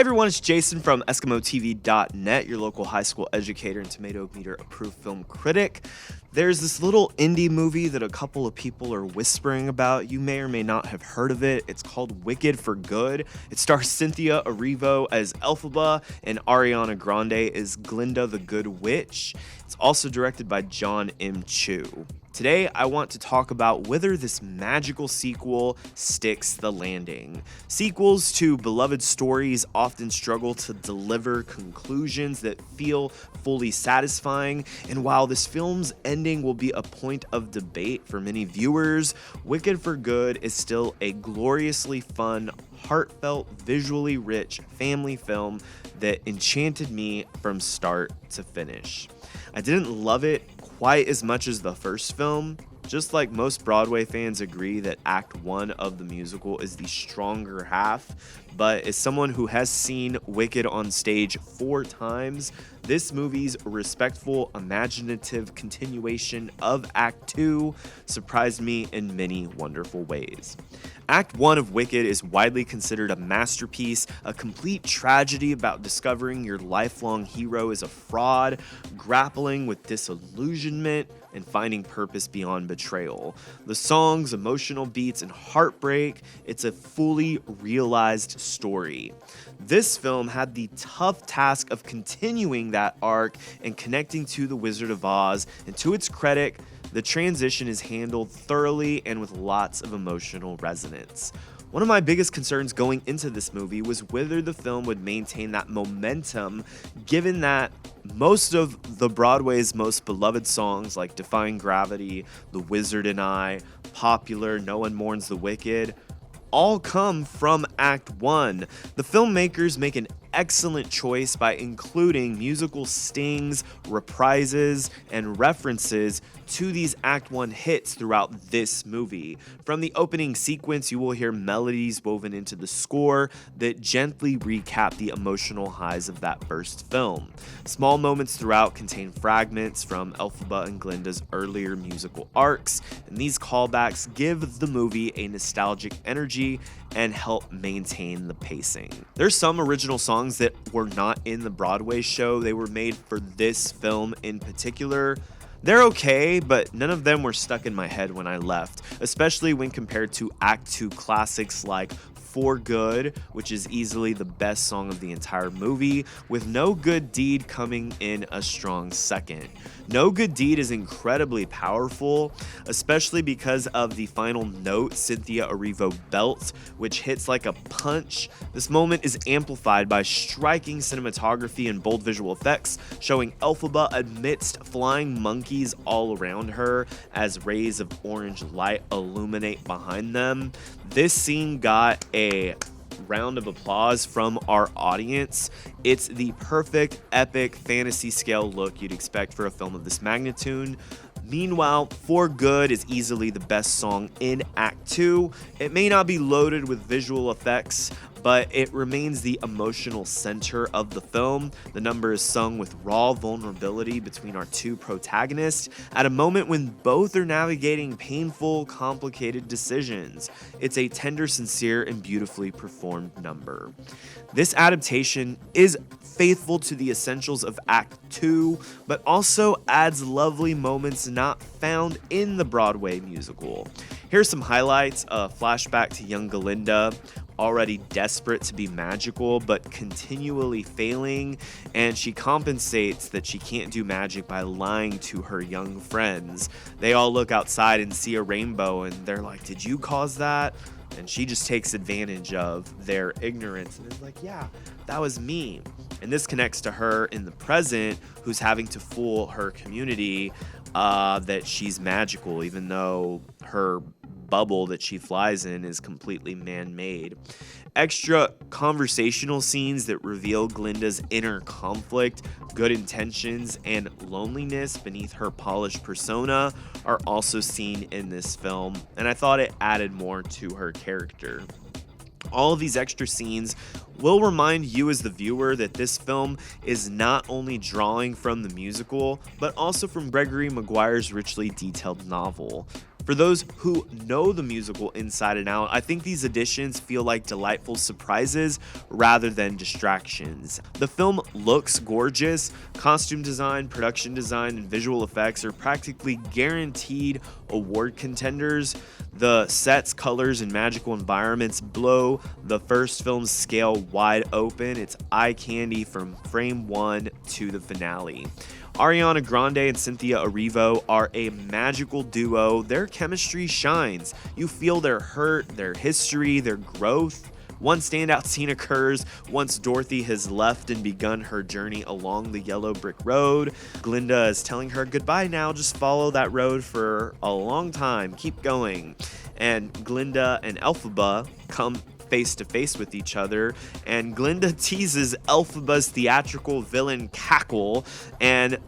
everyone, it's Jason from EscamilloTV.net, your local high school educator and Tomato Meter approved film critic. There's this little indie movie that a couple of people are whispering about. You may or may not have heard of it. It's called Wicked for Good. It stars Cynthia Erivo as Elphaba and Ariana Grande as Glinda the Good Witch. It's also directed by Jon M. Today, I want to talk about whether this magical sequel sticks the landing. Sequels to beloved stories often struggle to deliver conclusions that feel fully satisfying, and while this film's ending will be a point of debate for many viewers, Wicked for Good is still a gloriously fun, heartfelt, visually rich family film that enchanted me from start to finish. I didn't love it quite as much as the first film. Just like most Broadway fans agree that Act 1 of the musical is the stronger half, but as someone who has seen Wicked on stage 4 times, this movie's respectful, imaginative continuation of Act 2 surprised me in many wonderful ways. Act 1 of Wicked is widely considered a masterpiece, a complete tragedy about discovering your lifelong hero is a fraud, grappling with disillusionment, and finding purpose beyond betrayal. The songs, emotional beats, and heartbreak, it's a fully realized story. This film had the tough task of continuing that arc and connecting to The Wizard of Oz, and to its credit, the transition is handled thoroughly and with lots of emotional resonance. One of my biggest concerns going into this movie was whether the film would maintain that momentum, given that most of the Broadway's most beloved songs like Defying Gravity, The Wizard and I, Popular, No One Mourns the Wicked, all come from Act 1. The filmmakers make an excellent choice by including musical stings, reprises, and references to these Act 1 hits throughout this movie. From the opening sequence, you will hear melodies woven into the score that gently recap the emotional highs of that first film. Small moments throughout contain fragments from Elphaba and Glinda's earlier musical arcs, and these callbacks give the movie a nostalgic energy and help maintain the pacing. There's some original songs that were not in the Broadway show. They were made for this film in particular. They're okay, but none of them were stuck in my head when I left, especially when compared to Act 2 classics like For Good, which is easily the best song of the entire movie, with No Good Deed coming in a strong second. No Good Deed is incredibly powerful, especially because of the final note Cynthia Erivo belts, which hits like a punch. This moment is amplified by striking cinematography and bold visual effects, showing Elphaba amidst flying monkeys all around her as rays of orange light illuminate behind them. This scene got a round of applause from our audience. It's the perfect, epic, fantasy scale look you'd expect for a film of this magnitude. Meanwhile, For Good is easily the best song in Act 2. It may not be loaded with visual effects, but it remains the emotional center of the film. The number is sung with raw vulnerability between our two protagonists at a moment when both are navigating painful, complicated decisions. It's a tender, sincere, and beautifully performed number. This adaptation is faithful to the essentials of Act 2, but also adds lovely moments not found in the Broadway musical. Here's some highlights: a flashback to young Glinda, already desperate to be magical but continually failing, and she compensates that she can't do magic by lying to her young friends. They all look outside and see a rainbow and they're like, "Did you cause that?" And she just takes advantage of their ignorance and is like, "Yeah, that was me." And this connects to her in the present, who's having to fool her community that she's magical, even though her bubble that she flies in is completely man-made. Extra conversational scenes that reveal Glinda's inner conflict, good intentions, and loneliness beneath her polished persona are also seen in this film, and I thought it added more to her character. All of these extra scenes will remind you as the viewer that this film is not only drawing from the musical, but also from Gregory Maguire's richly detailed novel. For those who know the musical inside and out, I think these additions feel like delightful surprises rather than distractions. The film looks gorgeous. Costume design, production design, and visual effects are practically guaranteed award contenders. The sets, colors, and magical environments blow the first film's scale wide open. It's eye candy from frame one to the finale. Ariana Grande and Cynthia Erivo are a magical duo. Their chemistry shines. You feel their hurt, their history, their growth. One standout scene occurs once Dorothy has left and begun her journey along the yellow brick road. Glinda is telling her, goodbye now, just follow that road for a long time, keep going. And Glinda and Elphaba come face to face with each other, and Glinda teases Elphaba's theatrical villain cackle, and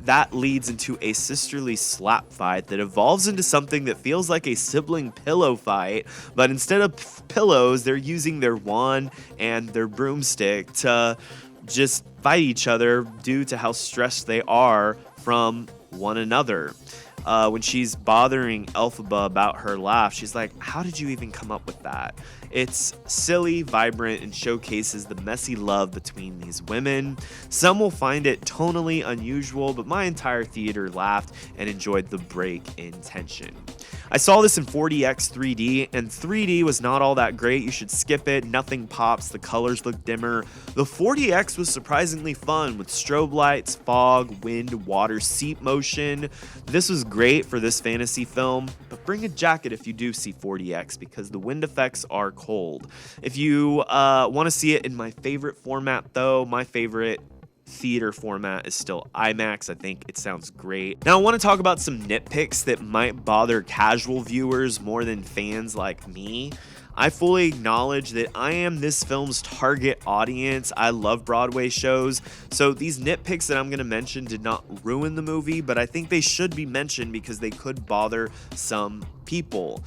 that leads into a sisterly slap fight that evolves into something that feels like a sibling pillow fight, but instead of pillows, they're using their wand and their broomstick to just fight each other due to how stressed they are from one another. When she's bothering Elphaba about her laugh, she's like, how did you even come up with that? It's silly, vibrant, and showcases the messy love between these women. Some will find it tonally unusual, but my entire theater laughed and enjoyed the break in tension. I saw this in 4DX 3D, and 3D was not all that great. You should skip it. Nothing pops. The colors look dimmer. The 4DX was surprisingly fun with strobe lights, fog, wind, water, seat motion. This was great for this fantasy film, but bring a jacket if you do see 4DX because the wind effects are cold. If you want to see it in my favorite format, though, my favorite theater format is still IMAX. I think it sounds great. Now I want to talk about some nitpicks that might bother casual viewers more than fans like me. I fully acknowledge that I am this film's target audience. I love Broadway shows, so these nitpicks that I'm going to mention did not ruin the movie, but I think they should be mentioned because they could bother some people.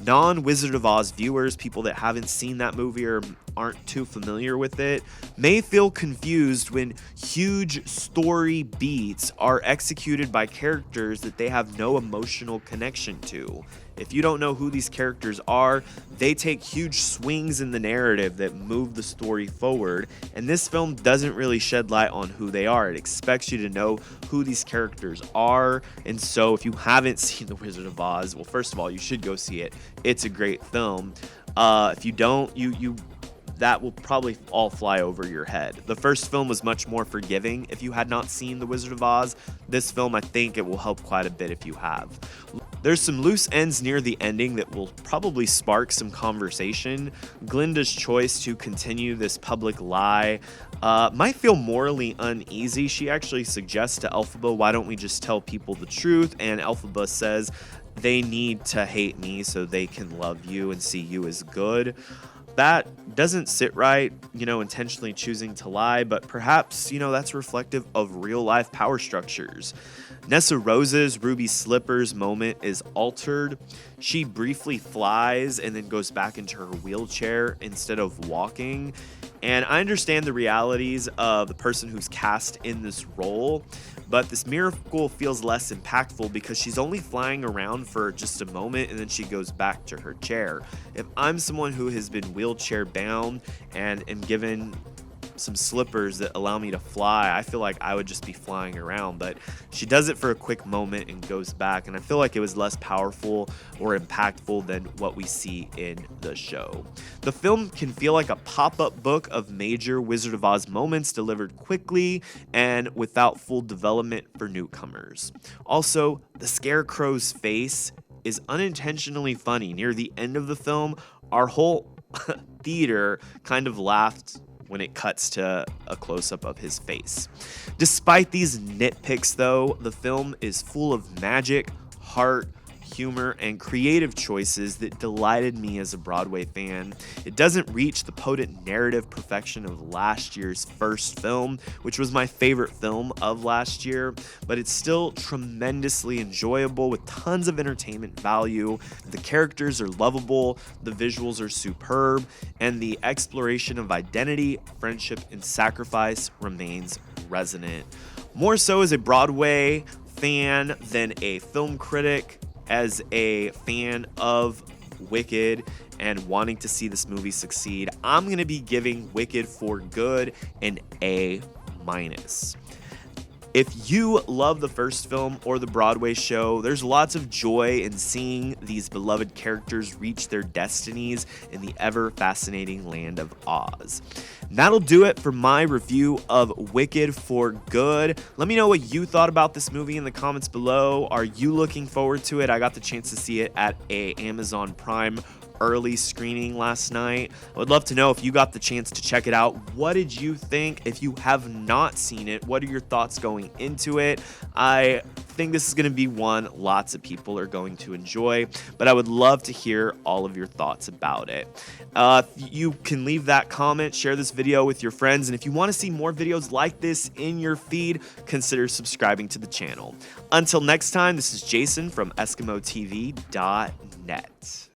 Non-Wizard of Oz viewers, people that haven't seen that movie or aren't too familiar with it, may feel confused when huge story beats are executed by characters that they have no emotional connection to. If you don't know who these characters are, they take huge swings in the narrative that move the story forward, and this film doesn't really shed light on who they are. It expects you to know who these characters are, and so if you haven't seen The Wizard of Oz, well, first of all, you should go see it. It's a great film. If you don't, that will probably all fly over your head. The first film was much more forgiving if you had not seen The Wizard of Oz. This film, I think it will help quite a bit if you have. There's some loose ends near the ending that will probably spark some conversation. Glinda's choice to continue this public lie might feel morally uneasy. She actually suggests to Elphaba, why don't we just tell people the truth? And Elphaba says they need to hate me so they can love you and see you as good. That doesn't sit right, intentionally choosing to lie, but perhaps, that's reflective of real life power structures. Nessa Rose's Ruby Slippers moment is altered. She briefly flies and then goes back into her wheelchair instead of walking. And I understand the realities of the person who's cast in this role, but this miracle feels less impactful because she's only flying around for just a moment and then she goes back to her chair. If I'm someone who has been wheelchair bound and am given some slippers that allow me to fly, I feel like I would just be flying around, but she does it for a quick moment and goes back, and I feel like it was less powerful or impactful than what we see in the show. The film can feel like a pop-up book of major Wizard of Oz moments delivered quickly and without full development for newcomers. Also, the Scarecrow's face is unintentionally funny. Near the end of the film, our whole theater kind of laughed when it cuts to a close-up of his face. Despite these nitpicks, though, the film is full of magic, heart, humor, and creative choices that delighted me as a Broadway fan. It doesn't reach the potent narrative perfection of last year's first film, which was my favorite film of last year, but it's still tremendously enjoyable with tons of entertainment value. The characters are lovable, the visuals are superb, and the exploration of identity, friendship, and sacrifice remains resonant. More so as a Broadway fan than a film critic, as a fan of Wicked and wanting to see this movie succeed, I'm going to be giving Wicked for Good an A-. If you love the first film or the Broadway show, there's lots of joy in seeing these beloved characters reach their destinies in the ever-fascinating land of Oz. That'll do it for my review of Wicked for Good. Let me know what you thought about this movie in the comments below. Are you looking forward to it? I got the chance to see it at a Amazon Prime early screening last night. I would love to know if you got the chance to check it out. What did you think? If you have not seen it, what are your thoughts going into it? I think this is going to be one lots of people are going to enjoy, but I would love to hear all of your thoughts about it. You can leave that comment, share this video with your friends, and if you want to see more videos like this in your feed, consider subscribing to the channel. Until next time, this is Jason from EscamillTV.net.